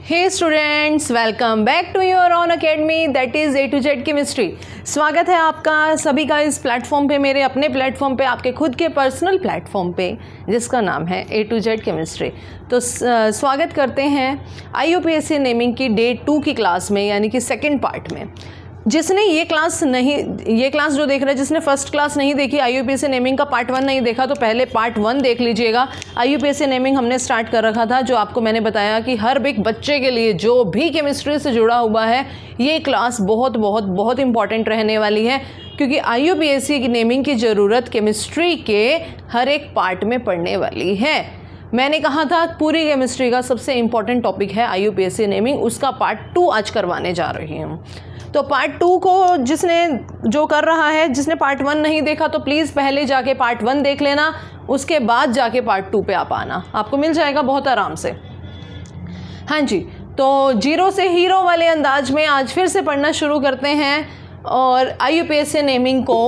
Hey students, welcome back to your on academy that is A to Z chemistry. स्वागत है आपका सभी का इस प्लेटफॉर्म पे, मेरे अपने प्लेटफॉर्म पे, आपके खुद के पर्सनल प्लेटफॉर्म पे जिसका नाम है A to Z केमिस्ट्री। तो स्वागत करते हैं IUPAC नेमिंग की डे 2 की क्लास में, यानी कि सेकेंड पार्ट में। जिसने ये क्लास जो देख रहा है, जिसने फर्स्ट क्लास नहीं देखी, IUPAC नेमिंग का पार्ट 1 नहीं देखा, तो पहले पार्ट 1 देख लीजिएगा। IUPAC नेमिंग हमने स्टार्ट कर रखा था, जो आपको मैंने बताया कि हर एक बच्चे के लिए जो भी केमिस्ट्री से जुड़ा हुआ है, ये क्लास बहुत बहुत बहुत इंपॉर्टेंट रहने वाली है, क्योंकि IUPAC की नेमिंग की ज़रूरत केमिस्ट्री के हर एक पार्ट में पड़ने वाली है। मैंने कहा था पूरी केमिस्ट्री का सबसे इम्पॉर्टेंट टॉपिक है IUPAC नेमिंग, उसका पार्ट 2 आज करवाने जा रही हूँ। तो पार्ट 2 को जो कर रहा है, जिसने पार्ट 1 नहीं देखा, तो प्लीज़ पहले जाके पार्ट 1 देख लेना, उसके बाद जाके पार्ट 2 पे आप आना, आपको मिल जाएगा बहुत आराम से। हाँ जी, तो जीरो से हीरो वाले अंदाज में आज फिर से पढ़ना शुरू करते हैं और IUPAC नेमिंग को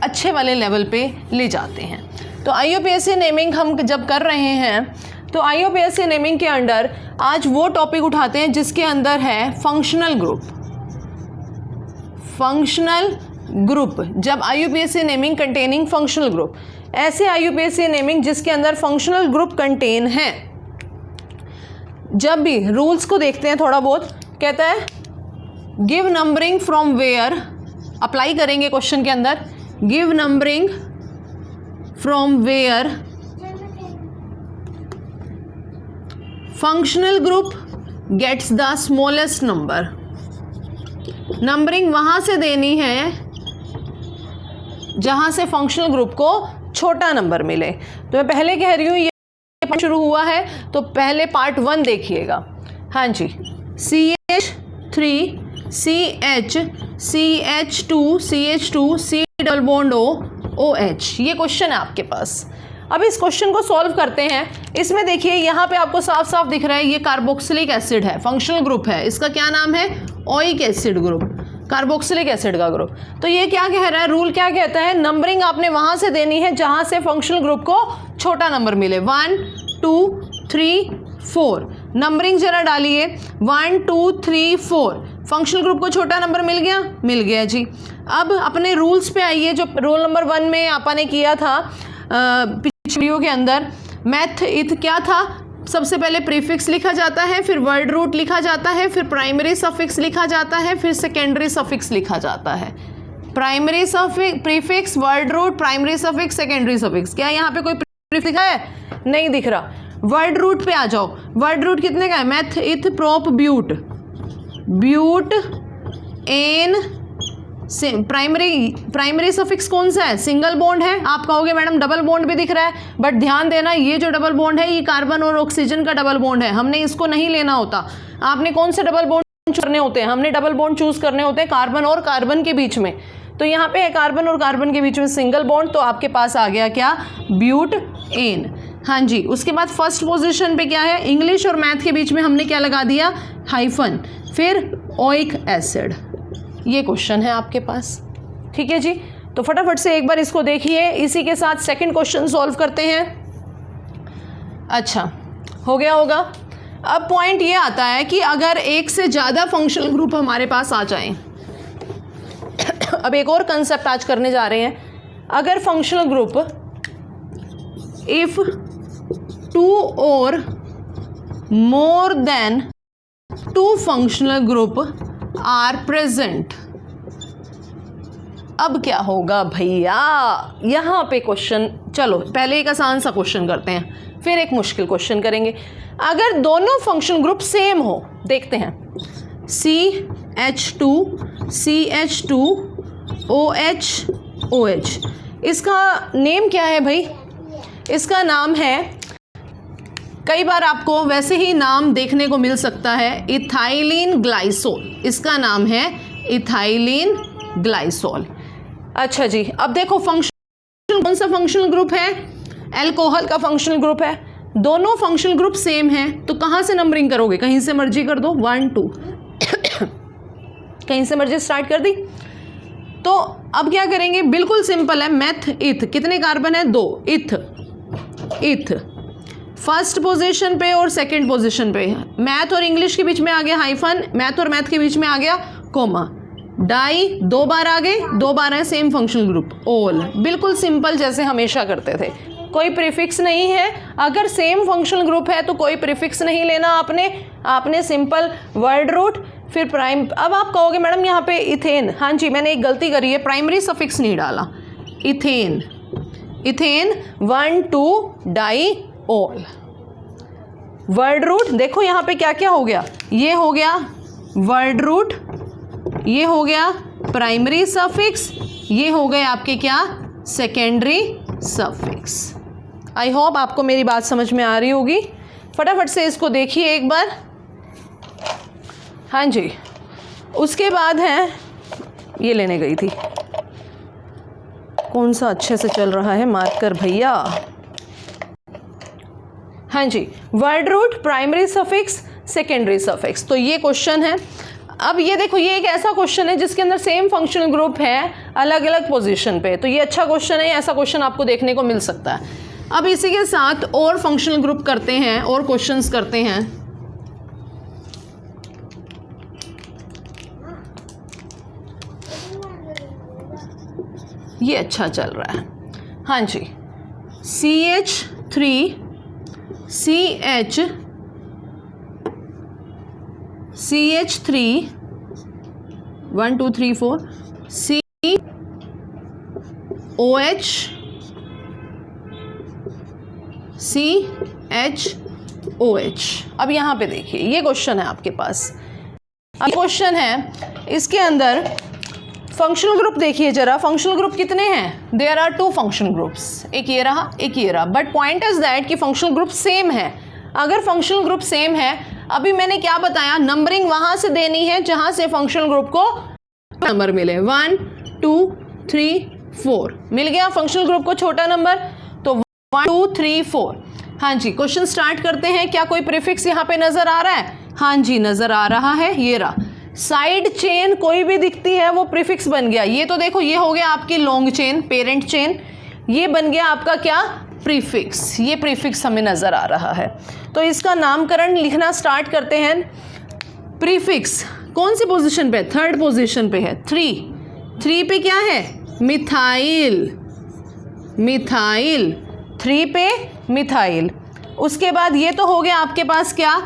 अच्छे वाले लेवल पे ले जाते हैं। तो IUPAC नेमिंग हम जब कर रहे हैं, तो IUPAC नेमिंग के अंडर आज वो टॉपिक उठाते हैं जिसके अंदर है फंक्शनल ग्रुप। फंक्शनल ग्रुप, जब IUPAC naming containing functional group, ऐसे IUPAC नेमिंग जिसके अंदर फंक्शनल ग्रुप कंटेन है। जब भी रूल्स को देखते हैं थोड़ा बहुत, कहता है give numbering from where, apply करेंगे क्वेश्चन के अंदर, give numbering from where functional group gets the smallest number. Numbering वहां से देनी है जहां से फंक्शनल ग्रुप को छोटा नंबर मिले। तो मैं पहले कह रही हूं, ये शुरू हुआ है तो पहले पार्ट 1 देखिएगा। हाँ जी, CH3 CH CH2 CH2 C double bond O OH, ये क्वेश्चन है आपके पास। अब इस क्वेश्चन को सॉल्व करते हैं। इसमें देखिए यहाँ पे आपको साफ साफ दिख रहा है, ये कार्बोक्सिलिक एसिड है, फंक्शनल ग्रुप है। इसका क्या नाम है? Oic acid group, carboxylic acid का ग्रुप। तो ये क्या कह रहा है, रूल क्या कहता है, नंबरिंग आपने वहां से देनी है जहां से फंक्शनल ग्रुप को छोटा नंबर मिले। 1 2 3 4 नंबरिंग जरा डालिए, 1 2 3 4। फंक्शनल ग्रुप को छोटा नंबर मिल गया? मिल गया जी। अब अपने रूल्स पे आइए, जो रोल नंबर 1 में आपा ने किया था वीडियो के अंदर। मैथ इथ क्या था, सबसे पहले प्रीफिक्स लिखा जाता है, फिर वर्ड रूट लिखा जाता है, फिर प्राइमरी सफिक्स लिखा जाता है, फिर सेकेंडरी सफिक्स लिखा जाता है। Primary suffix, prefix, word root, primary suffix, secondary suffix. क्या यहाँ पे कोई प्रीफिक्स लिखा है? नहीं दिख रहा। वर्ड रूट पे आ जाओ। वर्ड रूट कितने का है? Meth eth prop but, but ane. Primary suffix कौन सा है? सिंगल बॉन्ड है। आप कहोगे मैडम डबल बॉन्ड भी दिख रहा है, बट ध्यान देना, ये जो डबल बॉन्ड है, ये कार्बन और ऑक्सीजन का डबल बॉन्ड है, हमने इसको नहीं लेना होता। आपने कौन से डबल बॉन्ड चूज करने होते हैं? हमने डबल बॉन्ड चूज करने होते हैं कार्बन और कार्बन के बीच में। तो यहाँ पे है कार्बन और कार्बन के बीच में सिंगल बॉन्ड, तो आपके पास आ गया क्या? But ane. हाँ जी, उसके बाद फर्स्ट पोजिशन पे क्या है? इंग्लिश और मैथ के बीच में हमने क्या लगा दिया? हाइफन, फिर ओइक एसिड। ये क्वेश्चन है आपके पास, ठीक है जी। तो फटाफट से एक बार इसको देखिए, इसी के साथ सेकंड क्वेश्चन सॉल्व करते हैं। अच्छा, हो गया होगा। अब पॉइंट ये आता है कि अगर एक से ज़्यादा फंक्शनल ग्रुप हमारे पास आ जाएं, अब एक और कंसेप्ट आज करने जा रहे हैं। अगर फंक्शनल ग्रुप, इफ 2 और more than 2 functional group are present, अब क्या होगा भैया? यहाँ पे क्वेश्चन, चलो पहले एक आसान सा क्वेश्चन करते हैं, फिर एक मुश्किल क्वेश्चन करेंगे। अगर दोनों फंक्शन ग्रुप सेम हो, देखते हैं, CH2 CH2 OH OH, इसका नेम क्या है भाई? इसका नाम है, कई बार आपको वैसे ही नाम देखने को मिल सकता है, इथाइलिन ग्लाइसोल। इसका नाम है इथाइलिन ग्लाइसोल। अच्छा जी, अब देखो फंक्शन, कौन सा फंक्शनल ग्रुप है? अल्कोहल का फंक्शनल ग्रुप है। दोनों फंक्शनल ग्रुप सेम हैं, तो कहाँ से नंबरिंग करोगे? कहीं से मर्जी कर दो, 1 2 कहीं से मर्जी स्टार्ट कर दी। तो अब क्या करेंगे? बिल्कुल सिंपल है, मैथ इथ, कितने कार्बन है? 2, इथ इथ। फर्स्ट पोजीशन पे और सेकंड पोजीशन पे, मैथ और इंग्लिश के बीच में आ गया हाइफन, मैथ और मैथ के बीच में आ गया कोमा, डाई 2 बार आ गए, 2 बार है सेम फंक्शनल ग्रुप, ऑल, बिल्कुल सिंपल जैसे हमेशा करते थे, कोई प्रीफिक्स नहीं है। अगर सेम फंक्शनल ग्रुप है तो कोई प्रीफिक्स नहीं लेना आपने सिंपल वर्ड रूट फिर प्राइम। अब आप कहोगे मैडम यहाँ पे इथेन, हाँ जी मैंने एक गलती करी है, प्राइमरी सफिक्स नहीं डाला, ethane 1 2 diol, word root देखो यहाँ पे क्या क्या हो गया, ये हो गया वर्ड रूट, ये हो गया प्राइमरी सफिक्स, ये हो गए आपके क्या सेकेंडरी सफिक्स। आई होप आपको मेरी बात समझ में आ रही होगी। फटाफट से इसको देखिए एक बार। हाँ जी, उसके बाद है, ये लेने गई थी, कौन सा अच्छे से चल रहा है मार्कर भैया। हाँ जी, word root, primary suffix, secondary suffix, तो ये क्वेश्चन है। अब ये देखो, ये एक ऐसा क्वेश्चन है जिसके अंदर सेम फंक्शनल ग्रुप है अलग अलग पोजीशन पे, तो ये अच्छा क्वेश्चन है, ऐसा क्वेश्चन आपको देखने को मिल सकता है। अब इसी के साथ और फंक्शनल ग्रुप करते हैं और क्वेश्चंस करते हैं। ये अच्छा चल रहा है। हाँ जी, CH3 1 2 3 4 CHOH। अब यहाँ पे देखिए, ये क्वेश्चन है आपके पास, अब क्वेश्चन है इसके अंदर फंक्शनल ग्रुप देखिए जरा, फंक्शनल ग्रुप कितने हैं, देयर आर 2 फंक्शनल ग्रुप्स, एक ये रहा एक ये रहा, बट पॉइंट इज दैट कि फंक्शनल ग्रुप सेम है। अगर फंक्शनल ग्रुप सेम है, अभी मैंने क्या बताया, नंबरिंग वहां से देनी है जहां से फंक्शनल ग्रुप को नंबर मिले, 1 2 3 4 मिल गया फंक्शनल ग्रुप को छोटा नंबर, तो 1 2 3 4। हाँ जी, क्वेश्चन स्टार्ट करते हैं। क्या कोई प्रीफिक्स यहाँ पे नजर आ रहा है? हाँ जी नजर आ रहा है, ये रहा। साइड चेन कोई भी दिखती है वो प्रीफिक्स बन गया। ये तो देखो, ये हो गया आपकी लॉन्ग चेन, पेरेंट चेन, ये बन गया आपका क्या प्रीफिक्स, ये प्रीफिक्स हमें नजर आ रहा है। तो इसका नामकरण लिखना स्टार्ट करते हैं। प्रीफिक्स कौन सी पोजीशन पे? 3rd पोजीशन पे है, 3 पे क्या है? मिथाइल, 3 पे मिथाइल। उसके बाद ये तो हो गया आपके पास क्या,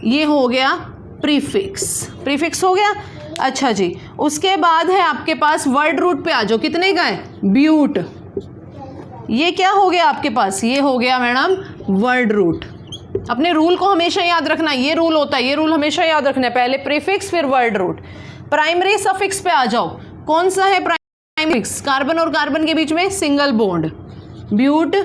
ये हो गया प्रीफिक्स हो गया। अच्छा जी, उसके बाद है आपके पास वर्ड रूट पे आ जाओ, कितने का है? ब्यूट। ये क्या हो गया आपके पास? ये हो गया मैडम वर्ड रूट। अपने रूल को हमेशा याद रखना, ये रूल होता है, ये रूल हमेशा याद रखना है, पहले प्रीफिक्स फिर वर्ड रूट। प्राइमरी सफिक्स पे आ जाओ, कौन सा है प्राइमरी? कार्बन और कार्बन के बीच में सिंगल बॉन्ड, ब्यूट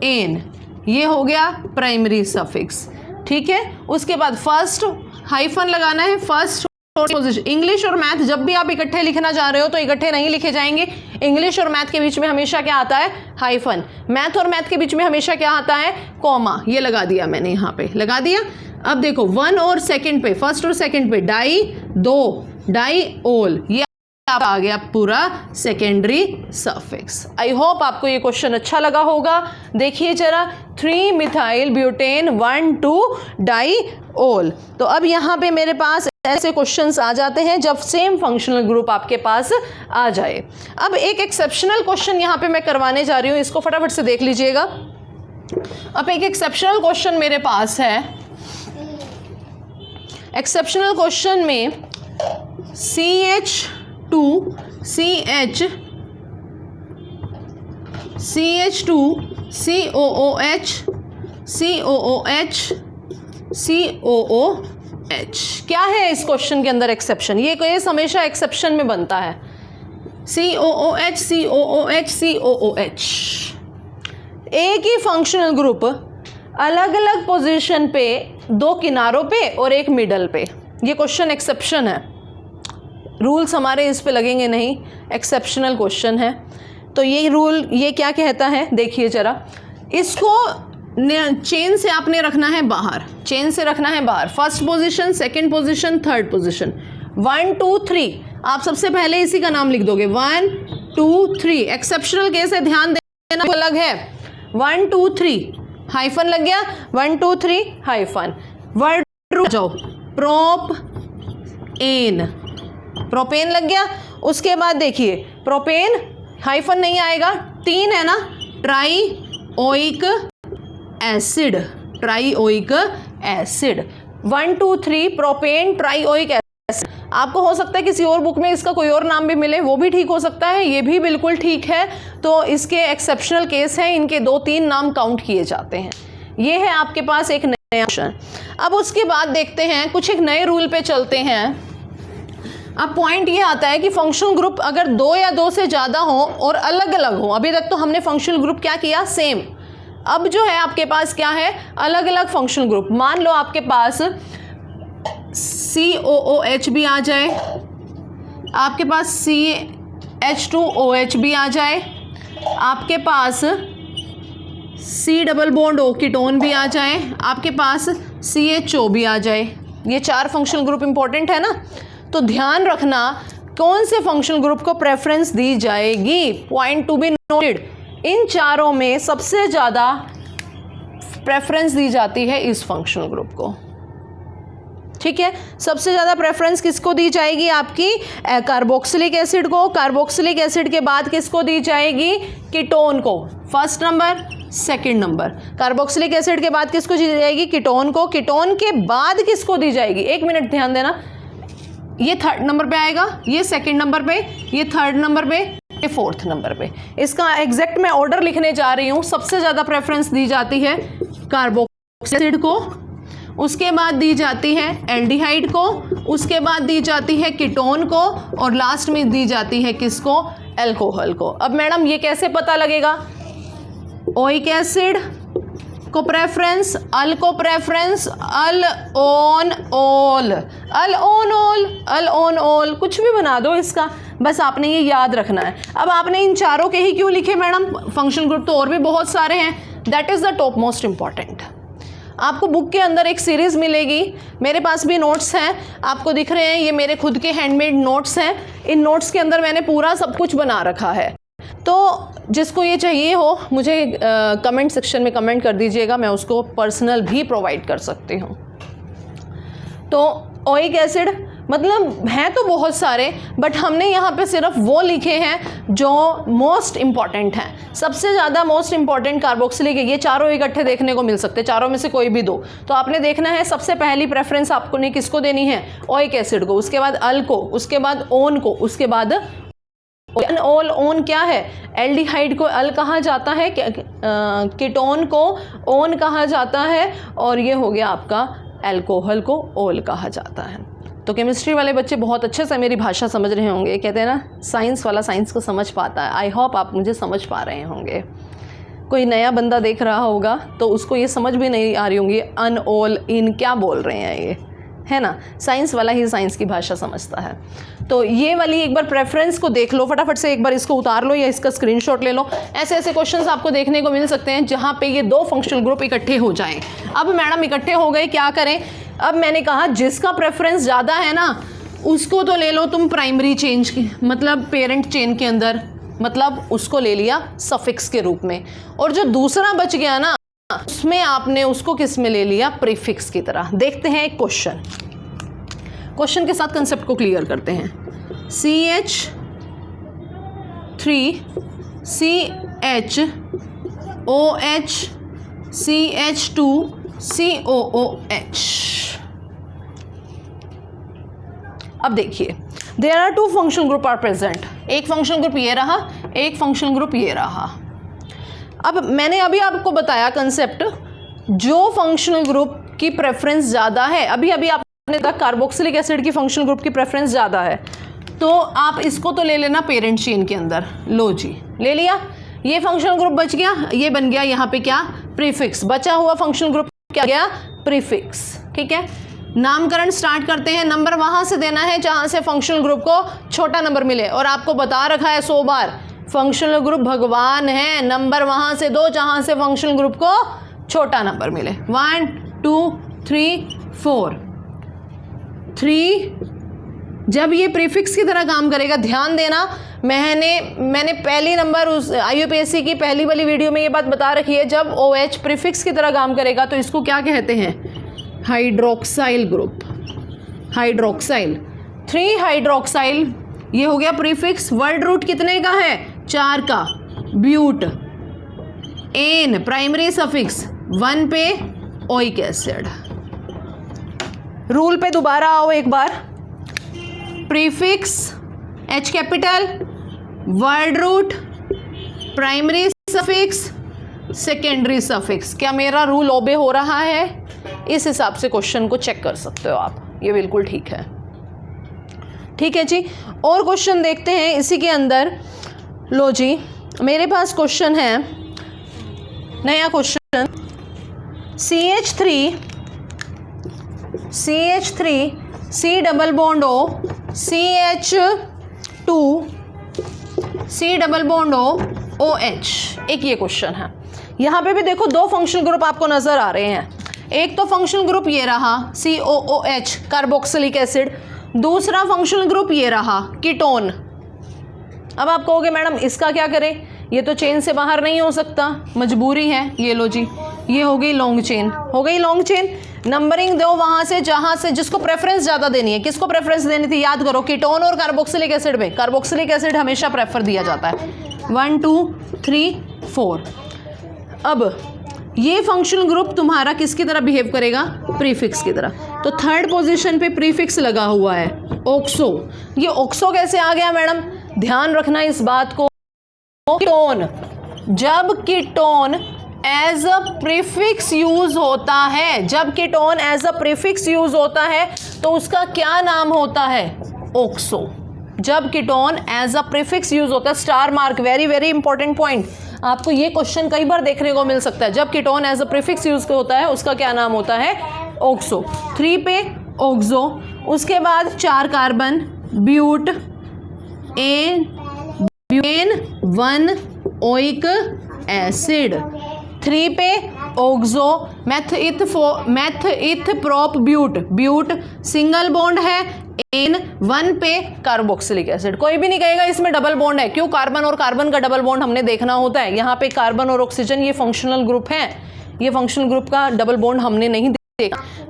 एन, ये हो गया प्राइमरी सफिक्स। ठीक है, उसके बाद फर्स्ट हाइफन लगाना है, फर्स्ट पोजीशन। इंग्लिश और मैथ जब भी आप इकट्ठे लिखना चाह रहे हो तो इकट्ठे नहीं लिखे जाएंगे। इंग्लिश और मैथ के बीच में हमेशा क्या आता है? हाइफन। मैथ और मैथ के बीच में हमेशा क्या आता है? कॉमा। ये लगा दिया मैंने, यहाँ पे लगा दिया। अब देखो 1 और सेकंड पे, फर्स्ट और सेकंड पे डाई 2, डाई ओल, ये आ गया पूरा सेकेंडरी सफिक्स। आई होप आपको ये क्वेश्चन अच्छा लगा होगा। देखिए जरा, 3 मिथाइल ब्यूटेन 1 2 डाई ओल। तो अब यहाँ पे मेरे पास ऐसे क्वेश्चंस आ जाते हैं जब सेम फंक्शनल ग्रुप आपके पास आ जाए। अब एक एक्सेप्शनल क्वेश्चन यहाँ पे मैं करवाने जा रही हूँ, इसको फटाफट से देख लीजिएगा। अब एक एक्सेप्शनल क्वेश्चन मेरे पास है। एक्सेप्शनल क्वेश्चन में CH2 COOH क्या है इस क्वेश्चन के अंदर एक्सेप्शन? ये केस हमेशा एक्सेप्शन में बनता है। COOH एक ही फंक्शनल ग्रुप अलग अलग पोजीशन पे, 2 किनारों पे और एक मिडल पे। ये क्वेश्चन एक्सेप्शन है, रूल्स हमारे इस पे लगेंगे नहीं, एक्सेप्शनल क्वेश्चन है। तो ये रूल ये क्या कहता है, देखिए जरा, इसको चेन से आपने रखना है बाहर, चेन से रखना है बाहर। First position, second position, third position, 1 2 3। आप सबसे पहले इसी का नाम लिख दोगे, 1 2 3। एक्सेप्शनल केस है, ध्यान देना अलग है। 1 2 3 हाइफन लग गया, 1 2 3 हाइफन, वर्ड जाओ, प्रोपेन, प्रोपेन लग गया। उसके बाद देखिए प्रोपेन हाइफन नहीं आएगा, 3 है ना, ट्राइओइक एसिड, ट्राइओइक एसिड, 1 2 3 प्रोपेन ट्राइओइक एसिड। आपको हो सकता है किसी और बुक में इसका कोई और नाम भी मिले, वो भी ठीक हो सकता है, ये भी बिल्कुल ठीक है। तो इसके एक्सेप्शनल केस हैं, इनके 2-3 नाम काउंट किए जाते हैं। ये है आपके पास एक नया ऑप्शन। अब उसके बाद देखते हैं, कुछ एक नए रूल पे चलते हैं। अब पॉइंट ये आता है कि फंक्शनल ग्रुप अगर 2 या 2 से ज़्यादा हो और अलग अलग हो, अभी तक तो हमने फंक्शनल ग्रुप क्या किया, सेम। अब जो है आपके पास क्या है, अलग अलग फंक्शनल ग्रुप। मान लो आपके पास COOH भी आ जाए, आपके पास CH2OH भी आ जाए, आपके पास C double bond O ketone भी आ जाए, आपके पास CHO भी आ जाए। ये 4 फंक्शनल ग्रुप इंपॉर्टेंट है ना। तो ध्यान रखना कौन से फंक्शनल ग्रुप को प्रेफरेंस दी जाएगी। पॉइंट टू बी नोटेड, इन चारों में सबसे ज़्यादा प्रेफरेंस दी जाती है इस फंक्शनल ग्रुप को। ठीक है, सबसे ज़्यादा प्रेफरेंस किसको दी जाएगी, आपकी कार्बोक्सिलिक एसिड को। कार्बोक्सिलिक एसिड के बाद किसको दी जाएगी, कीटोन को, first number second number. Carboxylic acid के बाद किसको दी जाएगी, कीटोन को। कीटोन के बाद किसको दी जाएगी, 1 मिनट ध्यान देना, ये 3rd नंबर पे आएगा, ये 2nd नंबर पे, ये 3rd नंबर पे, ये 4th नंबर पे। इसका एग्जैक्ट मैं ऑर्डर लिखने जा रही हूँ। सबसे ज़्यादा प्रेफरेंस दी जाती है कार्बोक्सिलिक एसिड को, उसके बाद दी जाती है एल्डिहाइड को, उसके बाद दी जाती है कीटोन को, और लास्ट में दी जाती है किसको, अल्कोहल को। अब मैडम ये कैसे पता लगेगा, ओइक एसिड को प्रेफरेंस, अल को प्रेफरेंस, अल ओन ओल, अल ओन ओल, अल ओन ओल, कुछ भी बना दो इसका, बस आपने ये याद रखना है। अब आपने इन चारों के ही क्यों लिखे मैडम, फंक्शनल ग्रुप तो और भी बहुत सारे हैं। That is the top most important. आपको बुक के अंदर एक सीरीज़ मिलेगी, मेरे पास भी नोट्स हैं, आपको दिख रहे हैं, ये मेरे खुद के हैंडमेड नोट्स हैं। इन नोट्स के अंदर मैंने पूरा सब कुछ बना रखा है। तो जिसको ये चाहिए हो मुझे कमेंट सेक्शन में कमेंट कर दीजिएगा, मैं उसको पर्सनल भी प्रोवाइड कर सकती हूँ। तो ओइक एसिड मतलब हैं तो बहुत सारे, बट हमने यहाँ पे सिर्फ वो लिखे हैं जो मोस्ट इम्पॉर्टेंट हैं। सबसे ज़्यादा मोस्ट इम्पॉर्टेंट कार्बोक्सिलिक है, ये चारों इकट्ठे देखने को मिल सकते हैं, चारों में से कोई भी 2। तो आपने देखना है सबसे पहली प्रेफरेंस आपको ने किसको देनी है, ओइक एसिड को, उसके बाद अल को, उसके बाद ओन को, उसके बाद ओल। ओन क्या है, एल्डिहाइड को अल कहा जाता है, कीटोन को ओन कहा जाता है, और ये हो गया आपका अल्कोहल को ओल कहा जाता है। तो केमिस्ट्री वाले बच्चे बहुत अच्छे से मेरी भाषा समझ रहे होंगे। कहते हैं ना साइंस वाला साइंस को समझ पाता है। आई होप आप मुझे समझ पा रहे होंगे। कोई नया बंदा देख रहा होगा तो उसको ये समझ भी नहीं आ रही होंगी, अन ओल इन क्या बोल रहे हैं ये, है ना। साइंस वाला ही साइंस की भाषा समझता है। तो ये वाली एक बार प्रेफरेंस को देख लो, फटाफट से एक बार इसको उतार लो या इसका स्क्रीनशॉट ले लो। ऐसे ऐसे क्वेश्चंस आपको देखने को मिल सकते हैं जहाँ पे ये 2 फंक्शनल ग्रुप इकट्ठे हो जाएं। अब मैडम इकट्ठे हो गए, क्या करें। अब मैंने कहा जिसका प्रेफरेंस ज़्यादा है ना उसको तो ले लो तुम प्राइमरी चेंज की, मतलब पेरेंट चेन के अंदर, मतलब उसको ले लिया सफिक्स के रूप में, और जो दूसरा बच गया ना उसमें आपने उसको किस में ले लिया, प्रीफिक्स की तरह। देखते हैं एक क्वेश्चन, क्वेश्चन के साथ कंसेप्ट को क्लियर करते हैं। CH3 CHOH CH2 COOH। अब देखिए there are 2 functional group are present. एक फंक्शनल ग्रुप ये रहा, एक फंक्शनल ग्रुप ये रहा। अब मैंने अभी आपको बताया कंसेप्ट, जो फंक्शनल ग्रुप की प्रेफरेंस ज़्यादा है, अभी अभी आपने कहा कार्बोक्सिलिक एसिड की फंक्शनल ग्रुप की प्रेफरेंस ज़्यादा है, तो आप इसको तो ले लेना पेरेंट चेन के अंदर। लो जी, ले लिया, ये फंक्शनल ग्रुप बच गया, ये बन गया यहाँ पे क्या, प्रीफिक्स। बचा हुआ फंक्शनल ग्रुप क्या गया, प्रीफिक्स। ठीक है, नामकरण स्टार्ट करते हैं। नंबर वहाँ से देना है जहाँ से फंक्शनल ग्रुप को छोटा नंबर मिले, और आपको बता रखा है 100 बार फंक्शनल ग्रुप भगवान है, नंबर वहाँ से दो जहाँ से फंक्शनल ग्रुप को छोटा नंबर मिले। 1 2 3 4 3। जब ये प्रीफिक्स की तरह काम करेगा, ध्यान देना मैंने पहली नंबर उस IUPAC की पहली वाली वीडियो में ये बात बता रखी है, जब OH प्रीफिक्स की तरह काम करेगा तो इसको क्या कहते हैं, हाइड्रोक्साइल ग्रुप, हाइड्रोक्साइल, 3 हाइड्रोक्साइल, ये हो गया प्रीफिक्स। वर्ड रूट कितने का है, 4 का। ब्यूट, एन प्राइमरी सफिक्स, 1 पे ओइक एसिड। रूल पे दोबारा आओ एक बार, prefix H capital, word root, primary suffix, secondary suffix. क्या मेरा रूल ओबे हो रहा है? इस हिसाब से क्वेश्चन को चेक कर सकते हो आप, ये बिल्कुल ठीक है। ठीक है जी, और क्वेश्चन देखते हैं इसी के अंदर। लो जी, मेरे पास क्वेश्चन है, नया question, CH3 C double bond O CH2 C double bond O OH, एक ये क्वेश्चन है। यहाँ पे भी देखो 2 फंक्शनल ग्रुप आपको नजर आ रहे हैं। एक तो फंक्शनल ग्रुप ये रहा COOH कार्बोक्सिलिक एसिड, दूसरा फंक्शनल ग्रुप ये रहा कीटोन। अब आप कहोगे मैडम इसका क्या करें, ये तो चेन से बाहर नहीं हो सकता, मजबूरी है। ये लो जी, ये हो गई लॉन्ग चेन, हो गई लॉन्ग चेन। नंबरिंग दो वहां से जहां से जिसको प्रेफरेंस ज़्यादा देनी है। किसको प्रेफरेंस देनी थी, याद करो, कीटोन और कार्बोक्सिलिक एसिड में कार्बोक्सिलिक एसिड हमेशा प्रेफर दिया जाता है। 1 2 3 4। अब ये फंक्शनल ग्रुप तुम्हारा किसकी तरह बिहेव करेगा, प्रीफिक्स की तरह। तो 3rd पोजीशन पे प्रीफिक्स लगा हुआ है ऑक्सो। ये ऑक्सो कैसे आ गया मैडम, ध्यान रखना इस बात को। कीटोन, जब ketone as a prefix use होता है, जब ketone as a prefix use होता है तो उसका क्या नाम होता है, ऑक्सो। जब ketone as a prefix use होता है, star mark, very very important point, आपको ये क्वेश्चन कई बार देखने को मिल सकता है। जब ketone as a prefix use होता है उसका क्या नाम होता है, ऑक्सो। 3 पे ऑक्सो, उसके बाद 4 carbon, but, ane 1 oic acid. 3 पे oxo, meth prop but, but single bond है, एन 1 पे कार्बोक्सिलिक एसिड। कोई भी नहीं कहेगा इसमें डबल बॉन्ड है, क्यों, कार्बन और कार्बन का डबल बॉन्ड हमने देखना होता है। यहाँ पे कार्बन और ऑक्सीजन ये फंक्शनल ग्रुप है, ये फंक्शनल ग्रुप का डबल बॉन्ड हमने नहीं देखा।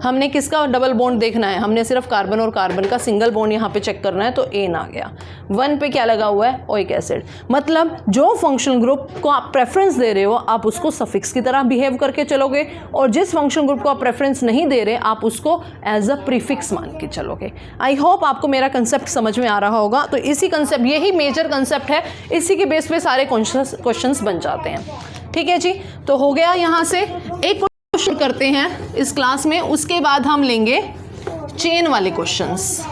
हमने किसका डबल बॉन्ड देखना है, हमने सिर्फ कार्बन और कार्बन का सिंगल बॉन्ड यहाँ पे चेक करना है। तो एन आ गया। 1 पे क्या लगा हुआ है, ओइक एसिड। मतलब जो फंक्शनल ग्रुप को आप प्रेफरेंस दे रहे हो आप उसको सफिक्स की तरह बिहेव करके चलोगे, और जिस फंक्शनल ग्रुप को आप प्रेफरेंस नहीं दे रहे आप उसको एज अ प्रीफिक्स मान के चलोगे। आई होप आपको मेरा कंसेप्ट समझ में आ रहा होगा। तो इसी कंसेप्ट, यही मेजर कंसेप्ट है, इसी के बेस पे सारे क्वेश्चंस बन जाते हैं। ठीक है जी, तो हो गया। यहाँ से एक क्वेश्चन करते हैं इस क्लास में, उसके बाद हम लेंगे चेन वाले क्वेश्चंस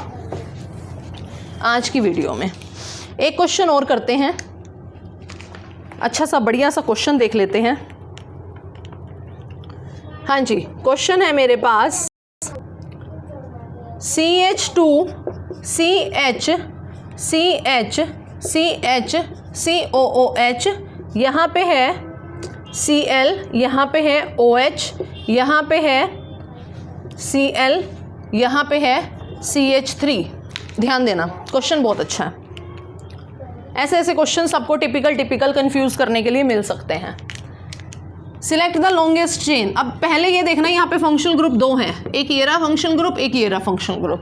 आज की वीडियो में। एक क्वेश्चन और करते हैं, अच्छा सा बढ़िया सा क्वेश्चन देख लेते हैं। हाँ जी, क्वेश्चन है मेरे पास, CH2 COOH, यहाँ पे है Cl, यहाँ पे है OH, यहाँ पे है Cl, यहाँ पे है CH3। ध्यान देना, क्वेश्चन बहुत अच्छा है। ऐसे ऐसे क्वेश्चंस आपको टिपिकल कंफ्यूज करने के लिए मिल सकते हैं। Select the longest chain. अब पहले ये देखना, यहाँ पे फंक्शनल ग्रुप 2 हैं, एक ये रहा फंक्शनल ग्रुप, एक ये रहा फंक्शनल ग्रुप।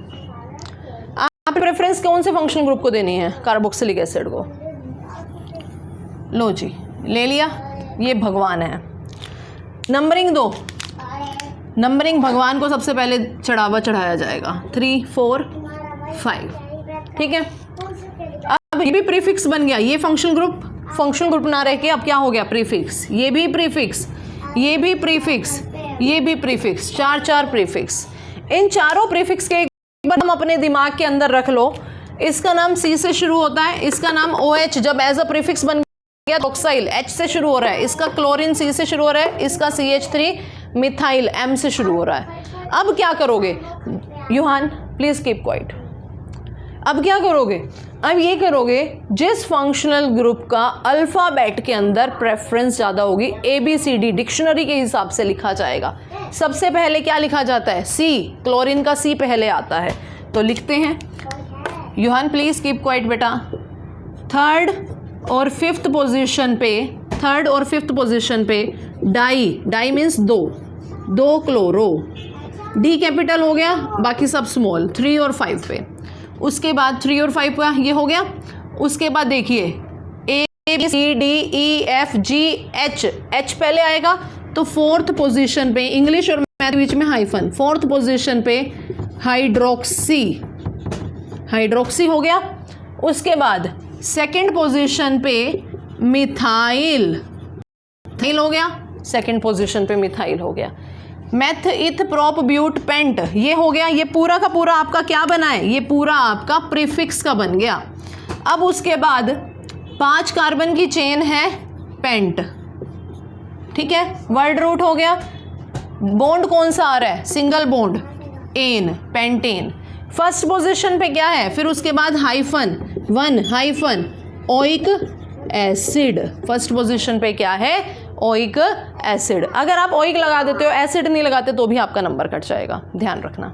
आप प्रेफरेंस कौन से फंक्शनल ग्रुप को देनी है, कार्बोक्सिलिक एसिड को। लो जी, ले लिया, ये भगवान है। नंबरिंग दो, नंबरिंग भगवान को सबसे पहले चढ़ाया जाएगा, 3 4 5। ठीक है, अब ये भी प्रीफिक्स बन गया, ये फंक्शनल ग्रुप ना रह के अब क्या हो गया, प्रीफिक्स। ये भी प्रीफिक्स, ये भी प्रीफिक्स, ये भी प्रीफिक्स, 4 प्रीफिक्स। इन चारों प्रीफिक्स के एक बार हम अपने दिमाग के अंदर रख लो। इसका नाम C से शुरू होता है, इसका नाम OH जब एज अ प्रीफिक्स बन गया, ऑक्साइल H से शुरू हो रहा है, इसका क्लोरीन C से शुरू हो रहा है, इसका CH3 मिथाइल M से शुरू हो रहा है। अब क्या करोगे, यूहान प्लीज कीप क्वाइट। अब क्या करोगे, अब ये करोगे, जिस फंक्शनल ग्रुप का अल्फ़ाबेट के अंदर प्रेफरेंस ज़्यादा होगी, ABCD डिक्शनरी के हिसाब से लिखा जाएगा। सबसे पहले क्या लिखा जाता है, C, क्लोरीन का C पहले आता है, तो लिखते हैं। यूहान प्लीज कीप क्वाइट बेटा। थर्ड और फिफ्थ पोजीशन पे डाई मीन्स दो क्लोरो, डी कैपिटल हो गया, बाकी सब स्मॉल, 3 और 5 पे। उसके बाद 3 और 5 का ये हो गया। उसके बाद देखिए ABCDEFG H पहले आएगा, तो फोर्थ पोजीशन पे, इंग्लिश और मैथ बीच में हाइफन, फोर्थ पोजीशन पे हाइड्रोक्सी हो गया। उसके बाद सेकंड पोजीशन पे मिथाइल हो गया, सेकंड पोजीशन पे मिथाइल हो गया। Meth eth prop but paint, ये हो गया। ये पूरा का पूरा आपका क्या बना है, ये पूरा आपका प्रीफिक्स का बन गया। अब उसके बाद 5 कार्बन की चेन है पेंट, ठीक है, वर्ड रूट हो गया। बॉन्ड कौन सा आ रहा है, single bond, ane, pentane. First position पे क्या है, फिर उसके बाद hyphen, 1 hyphen oic acid. First position पे क्या है, ओइक एसिड। अगर आप ओइक लगा देते हो, एसिड नहीं लगाते, तो भी आपका नंबर कट जाएगा, ध्यान रखना,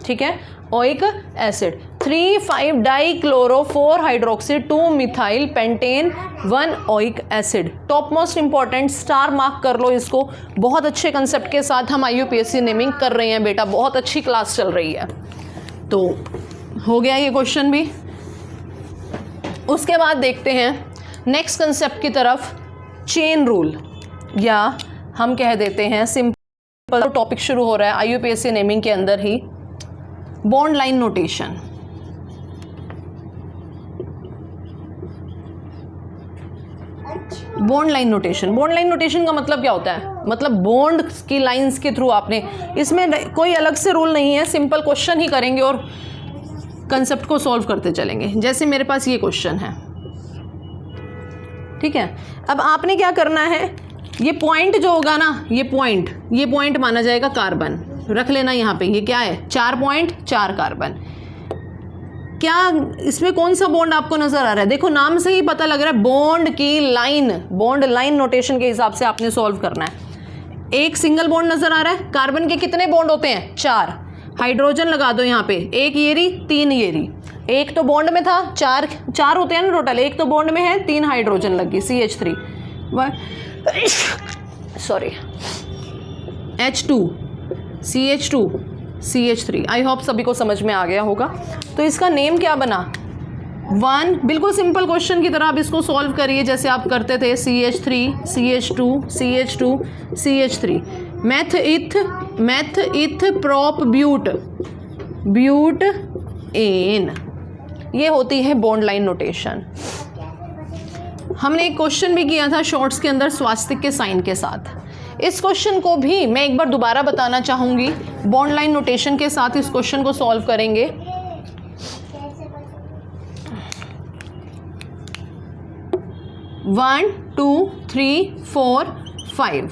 ठीक है। Oic acid, 3 5 die chloro, 4 hydroxy, 2 methyl pentane, 1 oic acid. Top most important, star mark कर लो इसको। बहुत अच्छे कंसेप्ट के साथ हम IUPAC नेमिंग कर रहे हैं बेटा, बहुत अच्छी क्लास चल रही है। तो हो गया ये क्वेश्चन भी। उसके बाद देखते हैं नेक्स्ट कंसेप्ट की तरफ, चेन रूल, या हम कह देते हैं सिंपल, टॉपिक शुरू हो रहा है IUPAC नेमिंग के अंदर ही, bond line notation. Bond line notation का मतलब क्या होता है, मतलब बॉन्ड की लाइंस के थ्रू आपने, इसमें कोई अलग से रूल नहीं है, सिंपल क्वेश्चन ही करेंगे और कंसेप्ट को सॉल्व करते चलेंगे। जैसे मेरे पास ये क्वेश्चन है, ठीक है। अब आपने क्या करना है, ये पॉइंट जो होगा ना, ये पॉइंट माना जाएगा कार्बन, रख लेना यहाँ पे। ये क्या है, 4 पॉइंट 4 कार्बन। क्या इसमें कौन सा बॉन्ड आपको नजर आ रहा है, देखो नाम से ही पता लग रहा है, बॉन्ड की लाइन, बॉन्ड लाइन नोटेशन के हिसाब से आपने सॉल्व करना है। एक सिंगल बॉन्ड नजर आ रहा है, कार्बन के कितने बॉन्ड होते हैं, 4, हाइड्रोजन लगा दो यहाँ पे, 1 येरी 3 येरी, एक तो बॉन्ड में था, 4 होते हैं ना टोटल, एक तो बॉन्ड में है, 3 हाइड्रोजन लगी, CH3 sorry H2 CH2 CH3। I hope सभी को समझ में आ गया होगा। तो इसका नेम क्या बना, 1, बिल्कुल सिंपल क्वेश्चन की तरह आप इसको सॉल्व करिए जैसे आप करते थे, CH3 CH2 CH2 CH3। Math eth prop ब्यूट N, ये होती है बॉन्ड लाइन नोटेशन। हमने एक क्वेश्चन भी किया था शॉर्ट्स के अंदर स्वास्तिक के साइन के साथ। इस क्वेश्चन को भी मैं एक बार दोबारा बताना चाहूंगी, बॉन्ड लाइन नोटेशन के साथ इस क्वेश्चन को सॉल्व करेंगे। वन 2 3 4 5,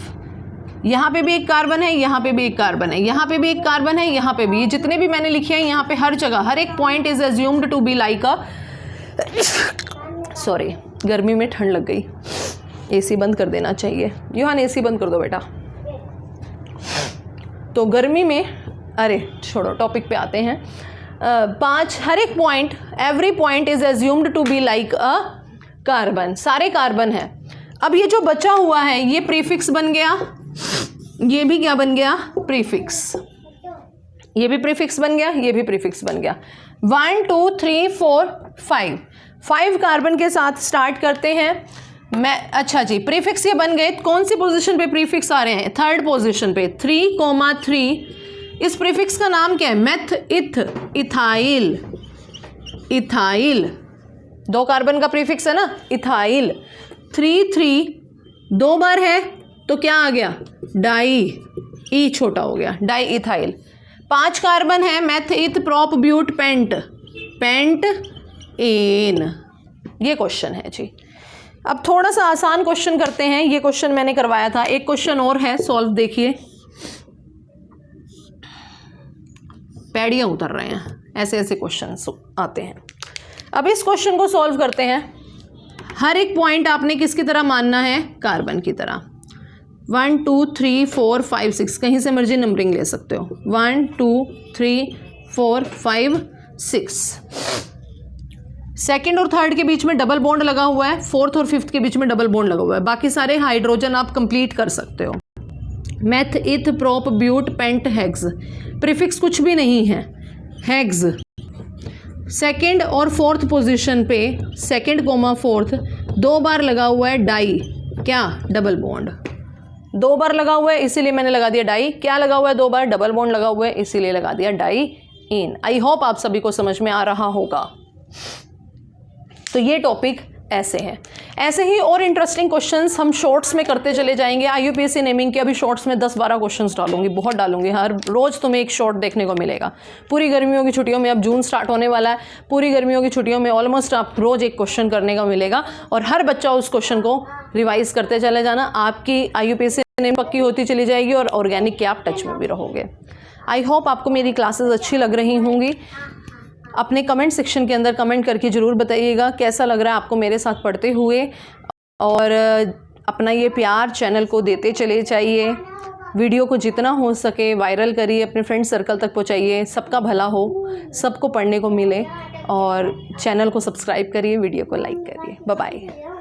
यहाँ पे भी एक कार्बन है, यहाँ पे भी एक कार्बन है, यहाँ पे भी एक कार्बन है, यहाँ पे भी, ये जितने भी मैंने लिखे हैं यहाँ पे हर जगह, हर एक point is assumed to be like a, sorry गर्मी में ठंड लग गई, AC बंद कर देना चाहिए। यूहान AC बंद कर दो बेटा। तो गर्मी में, अरे छोड़ो, टॉपिक पे आते हैं। 5, हर एक point, every point is assumed to be like a carbon, सारे कार्बन है। अब ये जो बचा हुआ है ये प्रीफिक्स बन गया, ये भी क्या बन गया, प्रीफिक्स, ये भी प्रीफिक्स बन गया, ये भी प्रीफिक्स बन गया। 1 2 3 4 5 कार्बन के साथ स्टार्ट करते हैं। अच्छा जी, प्रीफिक्स ये बन गए। कौन सी पोजीशन पे प्रीफिक्स आ रहे हैं, थर्ड पोजीशन पे, 3,3। इस प्रीफिक्स का नाम क्या है, मेथ इथाइल, 2 कार्बन का प्रीफिक्स है ना, इथाइल। 3 3 2 बार है तो क्या आ गया, ई छोटा हो गया, डाई इथाइल। 5 कार्बन है, meth eth prop but paint N. ये क्वेश्चन है जी। अब थोड़ा सा आसान क्वेश्चन करते हैं, ये क्वेश्चन मैंने करवाया था, एक क्वेश्चन और है, सॉल्व देखिए। पैड़ियाँ उतर रहे हैं, ऐसे ऐसे क्वेश्चन आते हैं। अब इस क्वेश्चन को सॉल्व करते हैं। हर एक पॉइंट आपने किसकी तरह मानना है, कार्बन की तरह। 1 2 3 4 5 6, कहीं से मर्जी नंबरिंग ले सकते हो। 1 2 3 4 5 6। सेकंड और थर्ड के बीच में डबल बॉन्ड लगा हुआ है, फोर्थ और फिफ्थ के बीच में डबल बॉन्ड लगा हुआ है, बाकी सारे हाइड्रोजन आप कंप्लीट कर सकते हो। Meth, eth, prop, but, pent, hex, prefix कुछ भी नहीं है, हेक्स। सेकंड और फोर्थ पोजीशन पे, सेकंड कोमा फोर्थ, 2 बार लगा हुआ है डाई, क्या, डबल बॉन्ड। 2 बार लगा हुआ है इसीलिए मैंने लगा दिया डाई। क्या लगा हुआ है 2 बार, डबल बॉन्ड लगा हुआ है इसीलिए लगा दिया डाई इन। आई होप आप सभी को समझ में आ रहा होगा। तो ये टॉपिक ऐसे हैं। ऐसे ही और इंटरेस्टिंग क्वेश्चंस हम शॉर्ट्स में करते चले जाएंगे। IUPAC नेमिंग के अभी शॉर्ट्स में 10-12 क्वेश्चंस डालूंगी, बहुत डालूंगी। हर रोज़ तुम्हें एक शॉर्ट देखने को मिलेगा। पूरी गर्मियों की छुट्टियों में, अब जून स्टार्ट होने वाला है, पूरी गर्मियों की छुट्टियों में ऑलमोस्ट आप रोज़ एक क्वेश्चन करने का मिलेगा और हर बच्चा उस क्वेश्चन को रिवाइज करते चले जाना। आपकी IUPAC नेम पक्की होती चली जाएगी और ऑर्गेनिक के आप टच में भी रहोगे। आई होप आपको मेरी क्लासेस अच्छी लग रही होंगी। अपने कमेंट सेक्शन के अंदर कमेंट करके ज़रूर बताइएगा कैसा लग रहा है आपको मेरे साथ पढ़ते हुए, और अपना ये प्यार चैनल को देते चले जाइए। वीडियो को जितना हो सके वायरल करिए, अपने फ्रेंड सर्कल तक पहुँचाइए, सबका भला हो, सबको पढ़ने को मिले। और चैनल को सब्सक्राइब करिए, वीडियो को लाइक करिए। Bye bye.